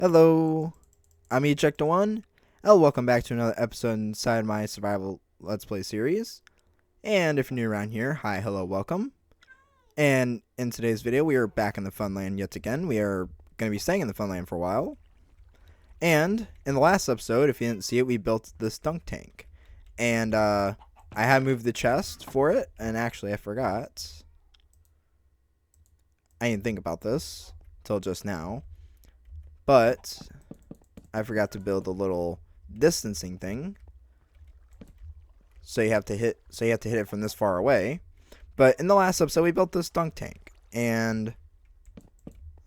Hello, I'm Eject1, and welcome back to another episode inside my survival Let's Play series. And if you're new around here, hi, hello, welcome. And in today's video, we are back in the Funland yet again. We are going to be staying in the Funland for a while. And in the last episode, if you didn't see it, we built this dunk tank. And I had moved the chest for it, and actually I forgot. I didn't think about this till just now. But I forgot to build a little distancing thing. So you have to hit it from this far away. But in the last episode we built this dunk tank. And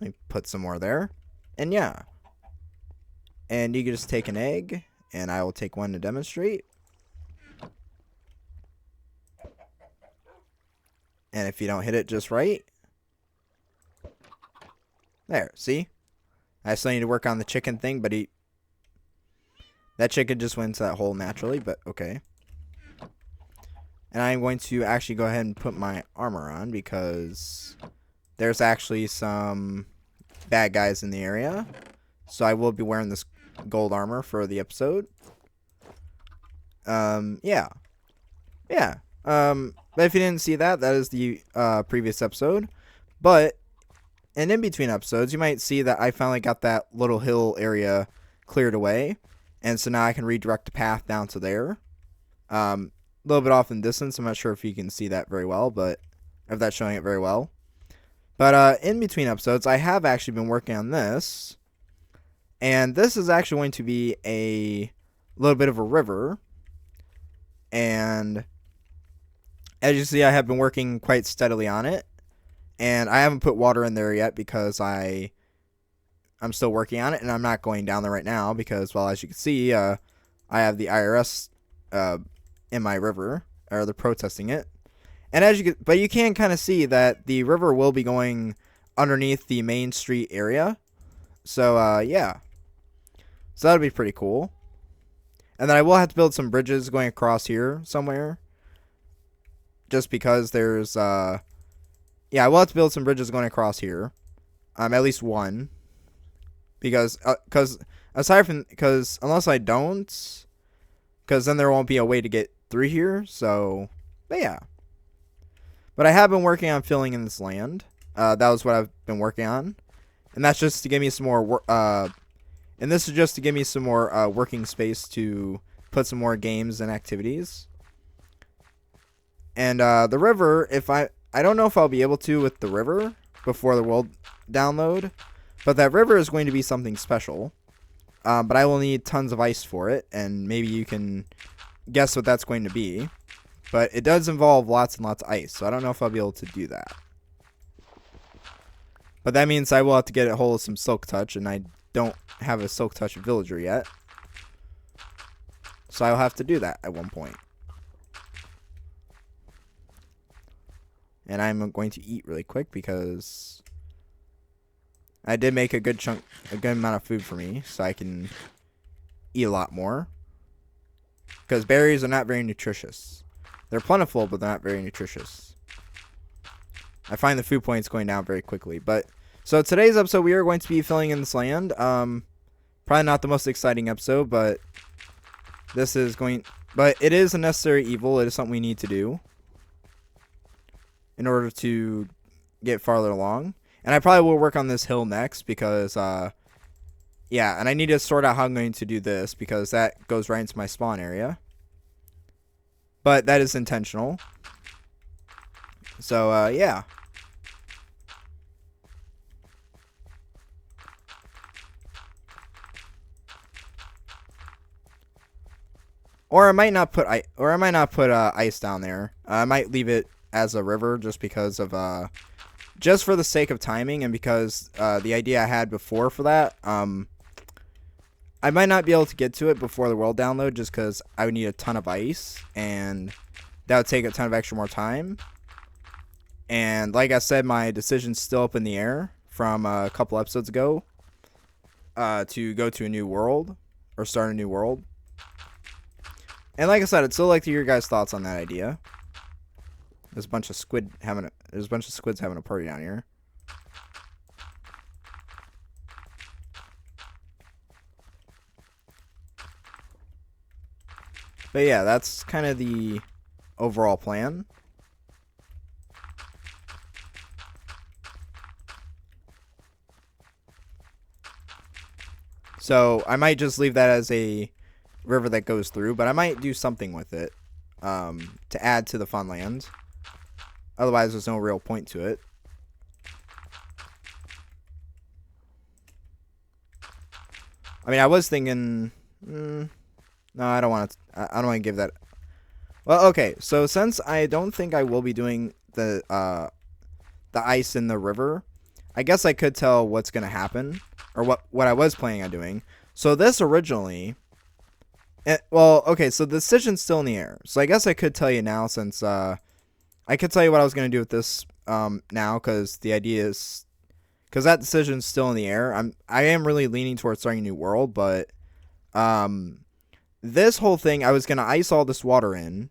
let me put some more there. And yeah. And you can just take an egg, and I will take one to demonstrate. And if you don't hit it just right. There, see? I still need to work on the chicken thing, but that chicken just went into that hole naturally, but okay. And I'm going to actually go ahead and put my armor on because there's actually some bad guys in the area. So I will be wearing this gold armor for the episode. Yeah. But if you didn't see that, that is the previous episode. But and in between episodes, you might see that I finally got that little hill area cleared away. And so now I can redirect the path down to there. A little bit off in distance. I'm not sure if you can see that very well, but if that's showing it very well. But in between episodes, I have actually been working on this. And this is actually going to be a little bit of a river. And as you see, I have been working quite steadily on it. And I haven't put water in there yet because I'm still working on it, and I'm not going down there right now because, well, as you can see, I have the IRS in my river, or they're protesting it. And but you can kind of see that the river will be going underneath the main street area. So yeah, so that'll be pretty cool. And then I will have to build some bridges going across here somewhere, just because there's yeah, I will have to build some bridges going across here. At least one. Because unless I don't, because then there won't be a way to get through here. So, but yeah. But I have been working on filling in this land. That was what I've been working on. And that's just to give me some more, and this is just to give me some more working space to put some more games and activities. And the river, I don't know if I'll be able to with the river before the world download, but that river is going to be something special. But I will need tons of ice for it, and maybe you can guess what that's going to be. But it does involve lots and lots of ice, so I don't know if I'll be able to do that. But that means I will have to get a hold of some Silk Touch, and I don't have a Silk Touch villager yet. So I'll have to do that at one point. And I'm going to eat really quick because I did make a good amount of food for me, so I can eat a lot more. Because berries are not very nutritious. They're plentiful, but they're not very nutritious. I find the food points going down very quickly. But so today's episode, we are going to be filling in this land. Probably not the most exciting episode, but but it is a necessary evil. It is something we need to do in order to get farther along. And I probably will work on this hill next because, yeah, and I need to sort out how I'm going to do this because that goes right into my spawn area. But that is intentional. So, yeah. Or I might not put ice down there. I might leave it as a river just because of just for the sake of timing and because the idea I had before for that I might not be able to get to it before the world download just because I would need a ton of ice and that would take a ton of extra more time. And like I said, my decision's still up in the air from a couple episodes ago to go to a new world or start a new world. And like I said, I'd still like to hear your guys' thoughts on that idea. There's a bunch of squids having a party down here. But yeah, that's kind of the overall plan. So I might just leave that as a river that goes through, but I might do something with it to add to the fun land. Otherwise, there's no real point to it. I mean, I was thinking, no, I don't want to. I don't want to give that. Well, okay. So since I don't think I will be doing the ice in the river, I guess I could tell what's gonna happen, or what I was planning on doing. So this originally, well, okay. So the decision's still in the air. So I guess I could tell you now, since I could tell you what I was gonna do with this now, because the idea is. Because that decision's still in the air. I am really leaning towards starting a new world, but this whole thing, I was gonna ice all this water in,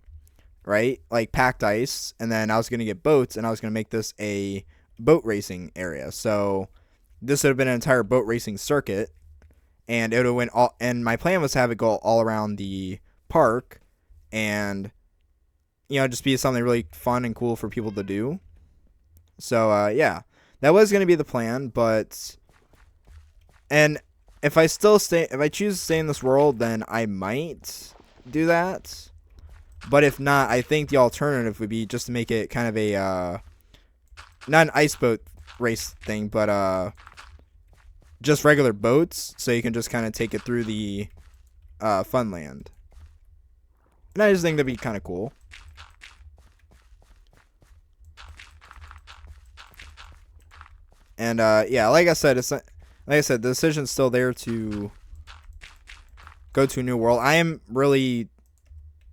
right? Like packed ice, and then I was gonna get boats, and I was gonna make this a boat racing area. So this would have been an entire boat racing circuit, and it would have went all. And my plan was to have it go all around the park, and just be something really fun and cool for people to do. So yeah. That was going to be the plan, and if I choose to stay in this world, then I might do that. But if not, I think the alternative would be just to make it kind of a, not an ice boat race thing, but just regular boats, so you can just kind of take it through the fun land. And I just think that'd be kind of cool. And yeah, like I said, the decision's still there to go to a new world. I am really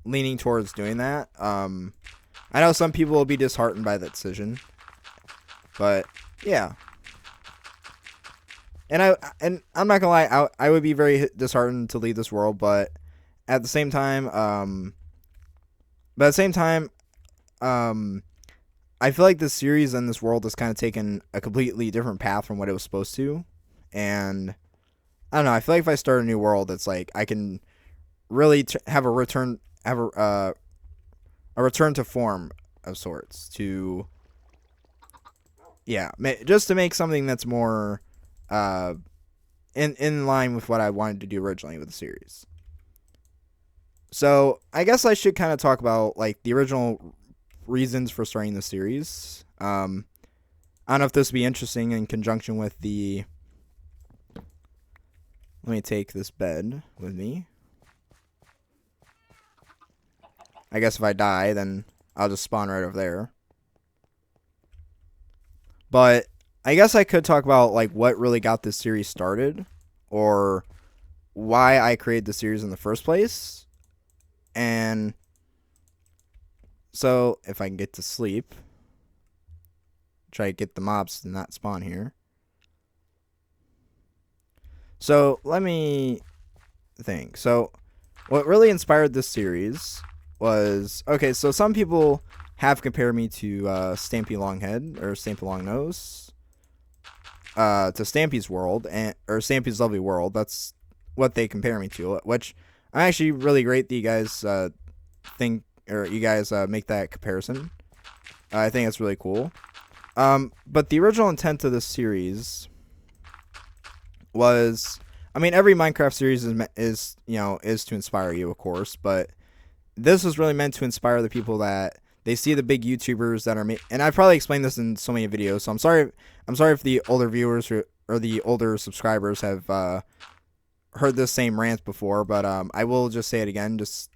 leaning towards doing that. I know some people will be disheartened by that decision, but yeah. And I'm not gonna lie, I would be very disheartened to leave this world, but at the same time, I feel like this series and this world has kind of taken a completely different path from what it was supposed to. And I don't know, I feel like if I start a new world, it's like I can really have a return to form of sorts, to just to make something that's more in line with what I wanted to do originally with the series. So I guess I should kind of talk about like the original reasons for starting the series. I don't know if this would be interesting in conjunction with the. Let me take this bed with me. I guess if I die, then I'll just spawn right over there. But I guess I could talk about like what really got this series started, or why I created the series in the first place. And so if I can get to sleep, try to get the mobs to not spawn here. So let me think. So what really inspired this series was, okay, so some people have compared me to Stampy Longhead or Stampy Longnose, to Stampy's world, or Stampy's Lovely World. That's what they compare me to, which I'm actually really great that you guys think, or you guys make that comparison. I think it's really cool. But the original intent of this series was, I mean, every Minecraft series is to inspire you, of course, but this was really meant to inspire the people that they see the big YouTubers that are and I've probably explained this in so many videos, so I'm sorry if the older viewers or the older subscribers have heard this same rant before, but I will just say it again, just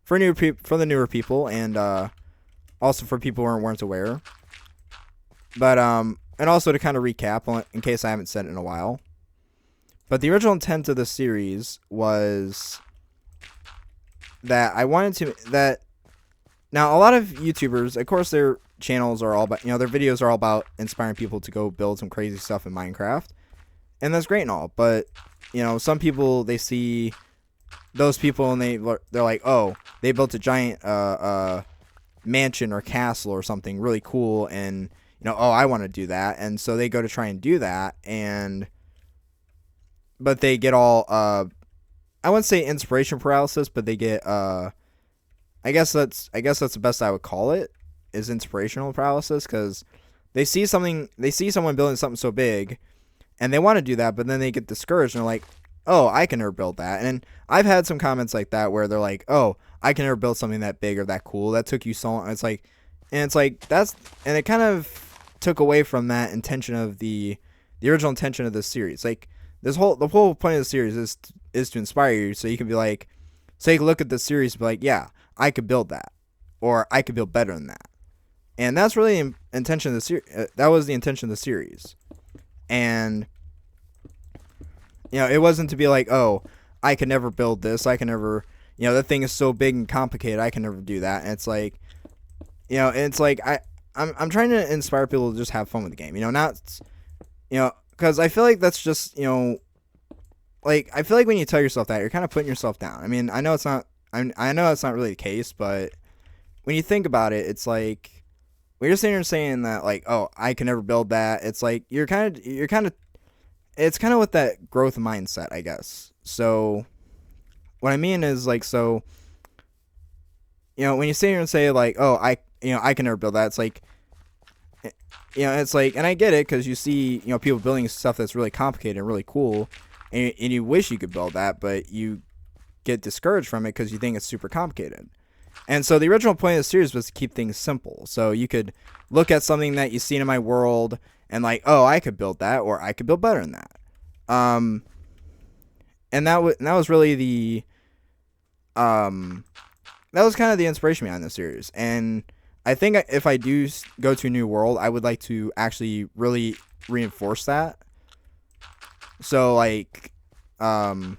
for the newer people, and also for people who weren't aware. But and also to kind of recap in case I haven't said it in a while. But the original intent of the series was that I wanted to now a lot of YouTubers, of course, their channels are all about, their videos are all about inspiring people to go build some crazy stuff in Minecraft, and that's great and all. But some people, they see those people and they're like, oh, they built a giant mansion or castle or something really cool, and oh, I want to do that, and so they go to try and do that, but they get all I wouldn't say inspiration paralysis, but they get the best I would call it, is inspirational paralysis, because they see someone building something so big, and they want to do that, but then they get discouraged and they're like, oh, I can never build that. And I've had some comments like that where they're like, oh, I can never build something that big or that cool. That took you so long. It's like it kind of took away from that intention of the original intention of this series. Like the whole point of the series is to inspire you, so you can be like, take a look at this series, and be like, yeah, I could build that, or I could build better than that. And that's really the intention of the series. That was the intention of the series. And it wasn't to be like, oh, I could never build this. I can never, that thing is so big and complicated. I can never do that. And it's like, I'm trying to inspire people to just have fun with the game. Because I feel like that's just, I feel like when you tell yourself that, you're kind of putting yourself down. I mean, I know it's not. I know that's not really the case, but when you think about it, it's like when you're sitting here saying that, like, oh, I can never build that. It's like you're kind of. It's kind of with that growth mindset, I guess. So, what I mean is, like, so, when you sit here and say, like, oh, I can never build that, it's like, it's like, and I get it, because you see, people building stuff that's really complicated and really cool, and you wish you could build that, but you get discouraged from it because you think it's super complicated. And so the original point of the series was to keep things simple. So you could look at something that you've seen in my world and like, oh, I could build that, or I could build better than that. And that was really the that was kind of the inspiration behind the series. And I think if I do go to a new world, I would like to actually really reinforce that. So like, and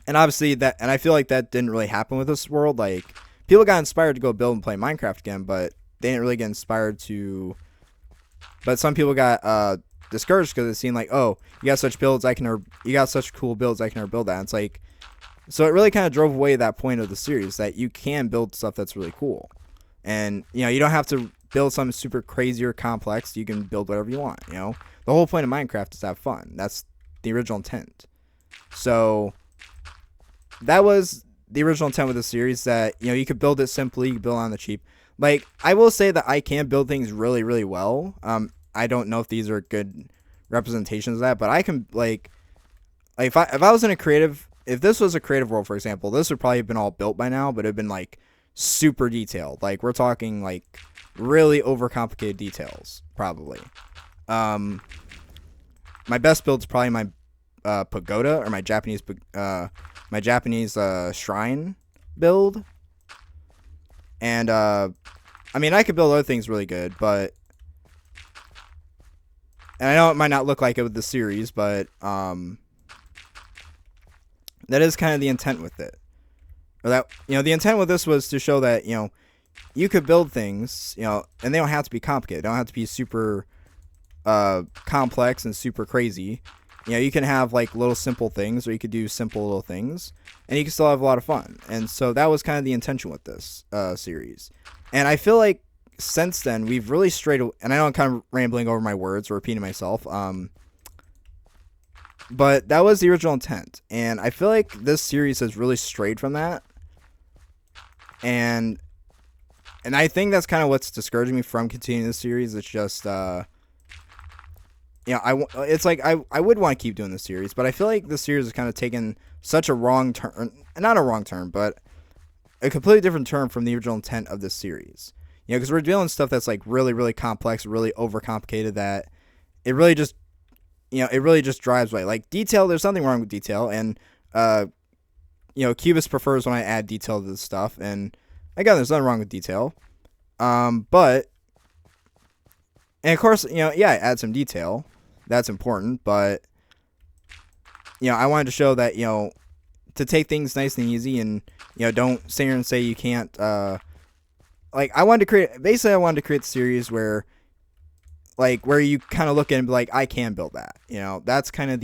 obviously and I feel like that didn't really happen with this world. Like, people got inspired to go build and play Minecraft again, but they didn't really get inspired to. But some people got discouraged because it seemed like, oh, you got such builds, you got such cool builds, I can never build that. And it's like, so it really kind of drove away that point of the series, that you can build stuff that's really cool, and you don't have to build something super crazy or complex. You can build whatever you want. The whole point of Minecraft is to have fun. That's the original intent. So that was the original intent with the series, that you could build it simply, you could build on the cheap. Like, I will say that I can build things really, really well. I don't know if these are good representations of that, but I can, like if I was in a creative, if this was a creative world, for example, this would probably have been all built by now, but it'd been like super detailed. Like, we're talking like really overcomplicated details, probably. My best build's probably my pagoda, or my Japanese shrine build. And I mean, I could build other things really good, but, and I know it might not look like it with the series, but that is kind of the intent with it. Or that, the intent with this was to show that, you could build things, and they don't have to be complicated. They don't have to be super complex and super crazy. You can have like little simple things, or you could do simple little things, and you can still have a lot of fun. And so that was kind of the intention with this series. And I feel like since then we've really strayed, and I know I'm kind of rambling over my words or repeating myself, but that was the original intent. And I feel like this series has really strayed from that. And I think that's kind of what's discouraging me from continuing this series. It's just it's like I would want to keep doing this series, but I feel like this series has kind of taken such a wrong turn, not a wrong turn, but a completely different turn from the original intent of this series. Because we're dealing with stuff that's like really, really complex, really overcomplicated, that it really just, it really just drives away. Like, detail, there's nothing wrong with detail, and Cubist prefers when I add detail to this stuff, and again, there's nothing wrong with detail, but, and of course, I add some detail. That's important, but, I wanted to show that, to take things nice and easy, and, don't sit here and say you can't, I wanted to create the series where, where you kind of look at it and be like, I can build that. That's kind of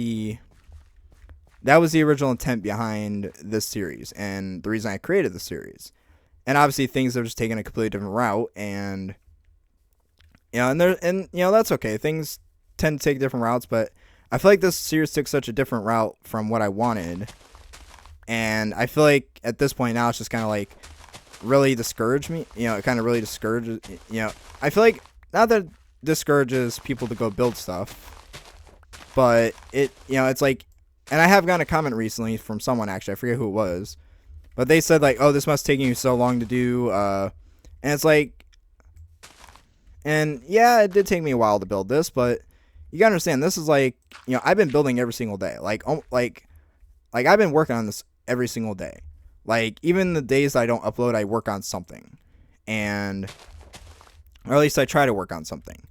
that was the original intent behind this series, and the reason I created the series. And obviously things have just taken a completely different route, and, that's okay. Things tend to take different routes, but I feel like this series took such a different route from what I wanted. And I feel like at this point now, it's just kind of like, really discourage me. It kind of really discourages. I feel like not that it discourages people to go build stuff, but it's like, and I have gotten a comment recently from someone, actually, I forget who it was, but they said like, oh, this must take you so long to do, and it's like, and yeah, it did take me a while to build this, but you gotta understand, this is like, I've been building every single day, like I've been working on this every single day, like even the days I don't upload, I work on something, and or at least I try to work on something.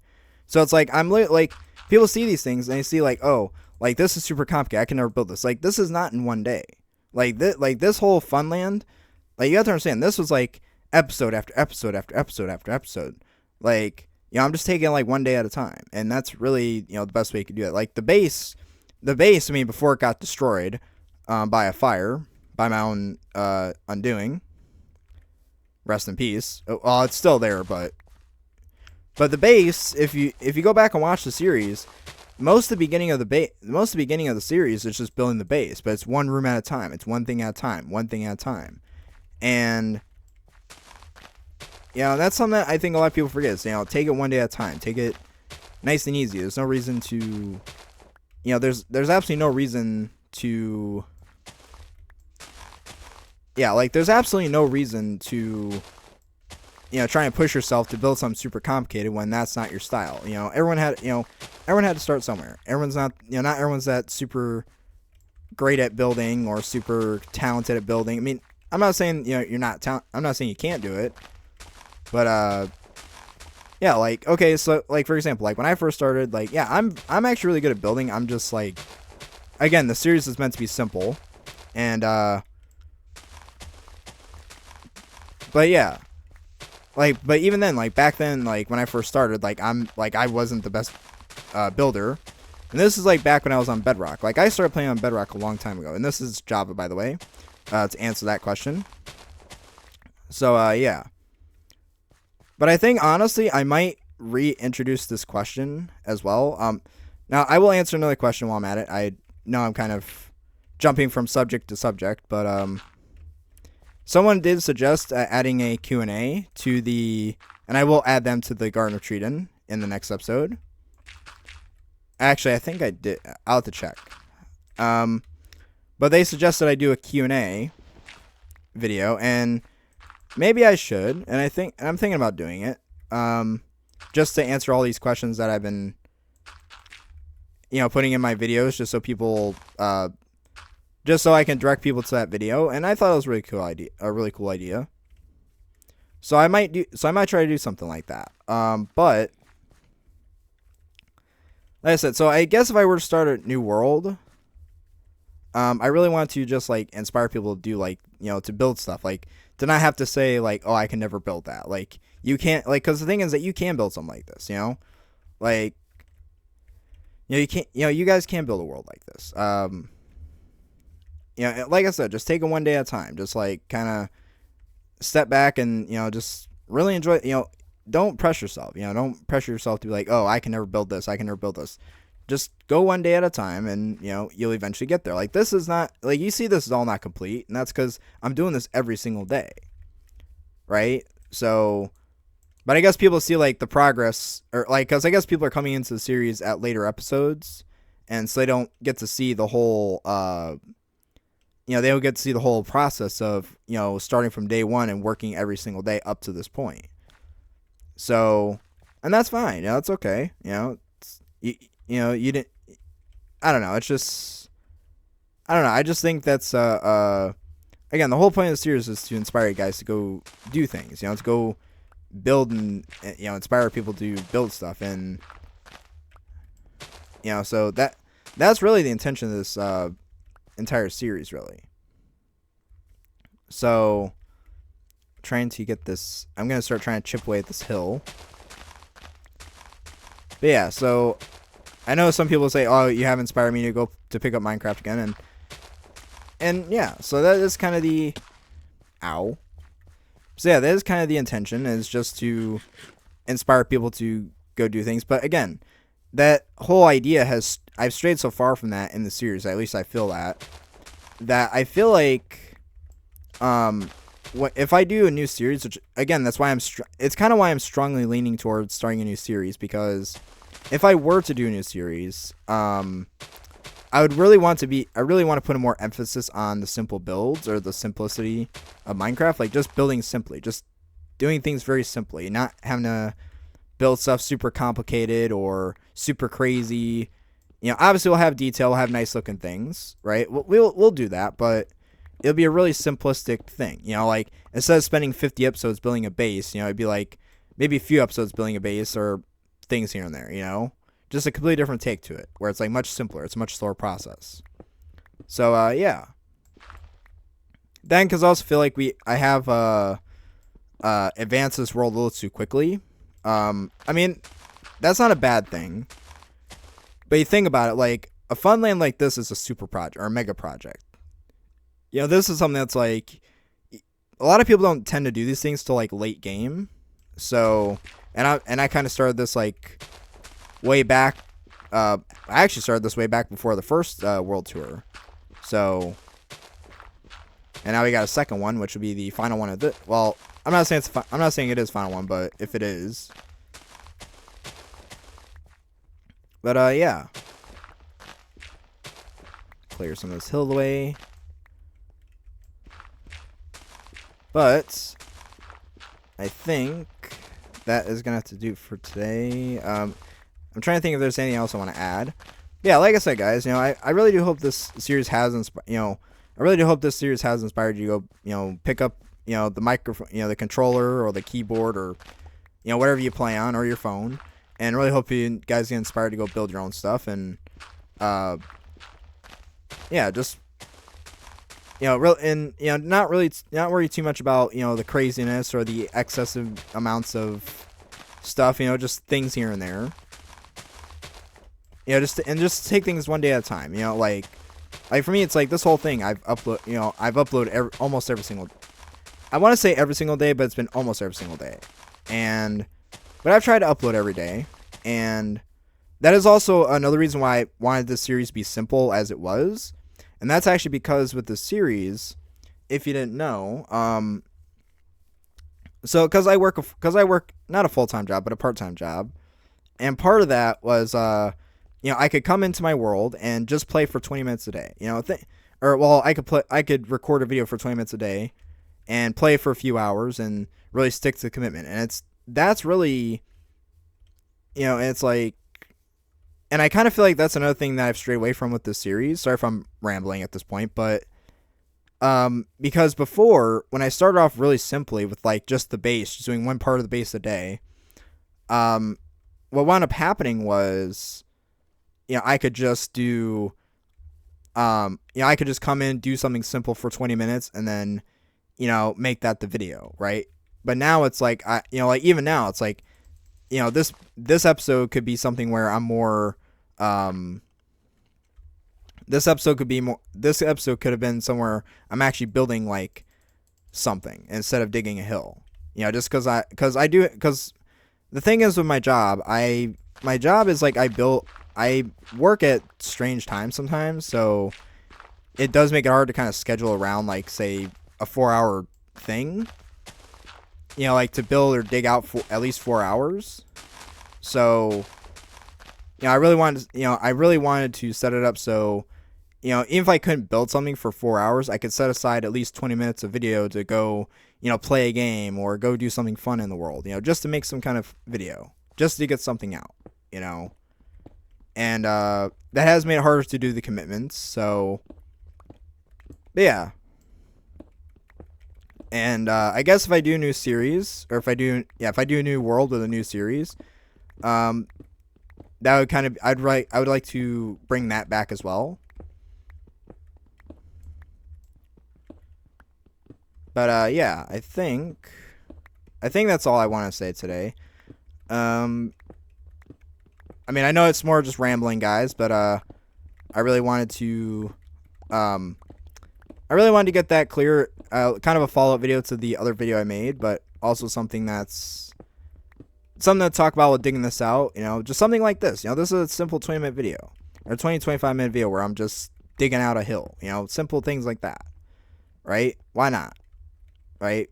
So it's like like people see these things and they see like, oh, like this is super complicated, I can never build this. Like this is not in one day. Like this whole Funland, like you have to understand, this was like episode after episode after episode after episode. Like, I'm just taking like one day at a time, and that's really, the best way you could do it. Like the base, I mean, before it got destroyed by a fire, by my own undoing. Rest in peace. Well, it's still there, but the base, if you go back and watch the series, most of the beginning of the series is just building the base, but it's one room at a time. It's one thing at a time, and that's something that I think a lot of people forget. Is, take it one day at a time. Take it nice and easy. There's no reason to, there's absolutely no reason to, there's absolutely no reason to, try and push yourself to build something super complicated when that's not your style. Everyone had to start somewhere. Everyone's not, not everyone's that super great at building or super talented at building. I mean, I'm not saying, you're not I'm not saying you can't do it. But like, okay, so like for example, like when I first started, like I'm actually really good at building. I'm just like, again, the series is meant to be simple, and but yeah, like, but even then, like back then, like when I first started, like I wasn't the best builder, and this is like back when I was on Bedrock. Like I started playing on Bedrock a long time ago, and this is Java, by the way, to answer that question. So yeah. But I think, honestly, I might reintroduce this question as well. Now, I will answer another question while I'm at it. I know I'm kind of jumping from subject to subject, but someone did suggest adding a Q&A to the... And I will add them to the Garden of Treaton in the next episode. Actually, I think I did. I'll have to check. But they suggested I do a Q&A video, and... maybe I should, and I'm thinking about doing it, just to answer all these questions that I've been, putting in my videos, just so people, just so I can direct people to that video. And I thought it was a really cool idea. So I might try to do something like that. But like I said, so I guess if I were to start a new world, I really want to just like inspire people to do like, to build stuff, like to not have to say like, oh, I can never build that. Like you can't, like, cause the thing is that you can build something like this, like, you can't, you guys can build a world like this. Like I said, just take it one day at a time. Just like kind of step back and, just really enjoy, don't pressure yourself, don't pressure yourself to be like, oh, I can never build this. Just go one day at a time, and you'll eventually get there. Like this is not like, you see, this is all not complete, and that's because I'm doing this every single day, right? So, but I guess people see like the progress, or like, because I guess people are coming into the series at later episodes, and so they don't get to see the whole they don't get to see the whole process of starting from day one and working every single day up to this point. So, and that's fine. It's okay. You didn't, I don't know, it's just, I don't know, I just think that's, again, the whole point of the series is to inspire you guys to go do things, to go build and, inspire people to build stuff, and, so that's really the intention of this, entire series, really. So, trying to get this, I'm going to start trying to chip away at this hill. But yeah, so I know some people say, oh, you have inspired me to go to pick up Minecraft again, and yeah, so that is kind of the, ow. So yeah, that is kind of the intention, is just to inspire people to go do things. But again, that whole idea I've strayed so far from that in the series, at least I feel that I feel like, if I do a new series, which again, that's why it's kind of why I'm strongly leaning towards starting a new series, because if I were to do a new series, I really want to put a more emphasis on the simple builds or the simplicity of Minecraft, like just building simply, just doing things very simply, not having to build stuff super complicated or super crazy. Obviously we'll have detail, we'll have nice looking things, right? We'll do that, but it'll be a really simplistic thing. Like instead of spending 50 episodes building a base, it'd be like maybe a few episodes building a base or things here and there, just a completely different take to it, where it's like much simpler. It's a much slower process. So yeah. Then, because I also feel like I have advanced this world a little too quickly. I mean, that's not a bad thing. But you think about it, like a fun land like this is a super project or a mega project. This is something that's like a lot of people don't tend to do these things till like late game. So, and I kind of started this like way back. I actually started this way back before the first world tour. So, and now we got a second one, which would be the final one of this. Well, I'm not saying it is final one, but if it is, but yeah, clear some of this hill away. But I think that is gonna have to do for today. I'm trying to think if there's anything else I want to add. Yeah, like I said, guys, I really do hope this series has inspired you to go, pick up, the microphone, the controller or the keyboard or, whatever you play on, or your phone, and really hope you guys get inspired to go build your own stuff. And yeah, just not worry too much about the craziness or the excessive amounts of stuff. Just things here and there. Just take things one day at a time. Like for me, it's like this whole thing I've uploaded almost every single. I want to say every single day, but it's been almost every single day. But I've tried to upload every day, and that is also another reason why I wanted this series to be simple as it was. And that's actually because with this series, if you didn't know, so because I work not a full-time job but a part-time job, and part of that was I could come into my world and just play for 20 minutes a day, I could record a video for 20 minutes a day and play for a few hours and really stick to the commitment. And that's really, it's like. And I kind of feel like that's another thing that I've strayed away from with this series. Sorry if I'm rambling at this point, but because before, when I started off really simply with like just the base, just doing one part of the base a day, what wound up happening was, I could just do, I could just come in, do something simple for 20 minutes, and then, make that the video, right? But now it's like, even now it's like, this episode could be something where I'm more, this episode could have been somewhere I'm actually building like something instead of digging a hill, just because the thing is with my job, my job is like I work at strange times sometimes, so it does make it hard to kind of schedule around like say a 4-hour thing. Like to build or dig out for at least 4 hours. So, I really wanted to set it up so, even if I couldn't build something for 4 hours, I could set aside at least 20 minutes of video to go, play a game or go do something fun in the world, just to make some kind of video, just to get something out, and that has made it harder to do the commitments. So, but yeah. And I guess if I do a new series, or if I do a new world with a new series, that would kind of I would like to bring that back as well. But yeah, I think that's all I want to say today. I mean, I know it's more just rambling, guys, but I really wanted to get that clear. Kind of a follow-up video to the other video I made, but also something to talk about with digging this out. Just something like this. This is a simple 20-minute video or 25-minute video where I'm just digging out a hill. Simple things like that, right? Why not? right?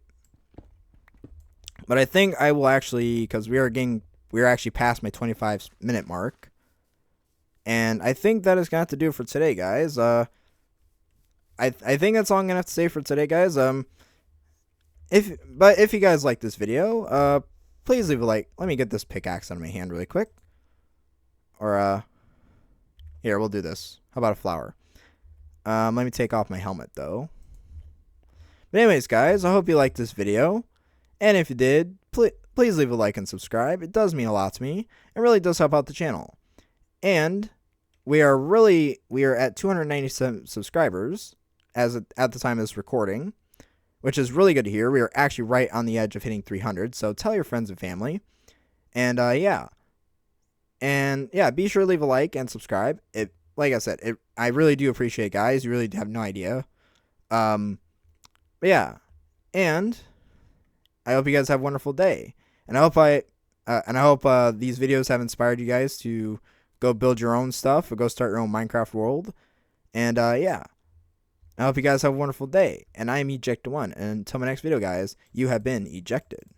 But I think I will actually, because we are actually past my 25-minute mark, and I think that is gonna have to do it for today, guys. I think that's all I'm gonna have to say for today, guys. If you guys like this video, please leave a like. Let me get this pickaxe out of my hand really quick. Or here, we'll do this. How about a flower? Let me take off my helmet though. But anyways, guys, I hope you liked this video. And if you did, please leave a like and subscribe. It does mean a lot to me. It really does help out the channel. And we are at 297 subscribers at the time of this recording, which is really good to hear. We are actually right on the edge of hitting 300. So tell your friends and family. And yeah. And yeah, be sure to leave a like and subscribe. Like I said, I really do appreciate it, guys. You really have no idea. But yeah. And I hope you guys have a wonderful day. And I hope these videos have inspired you guys to go build your own stuff or go start your own Minecraft world. And yeah. I hope you guys have a wonderful day. And I am Eject1. And until my next video, guys, you have been ejected.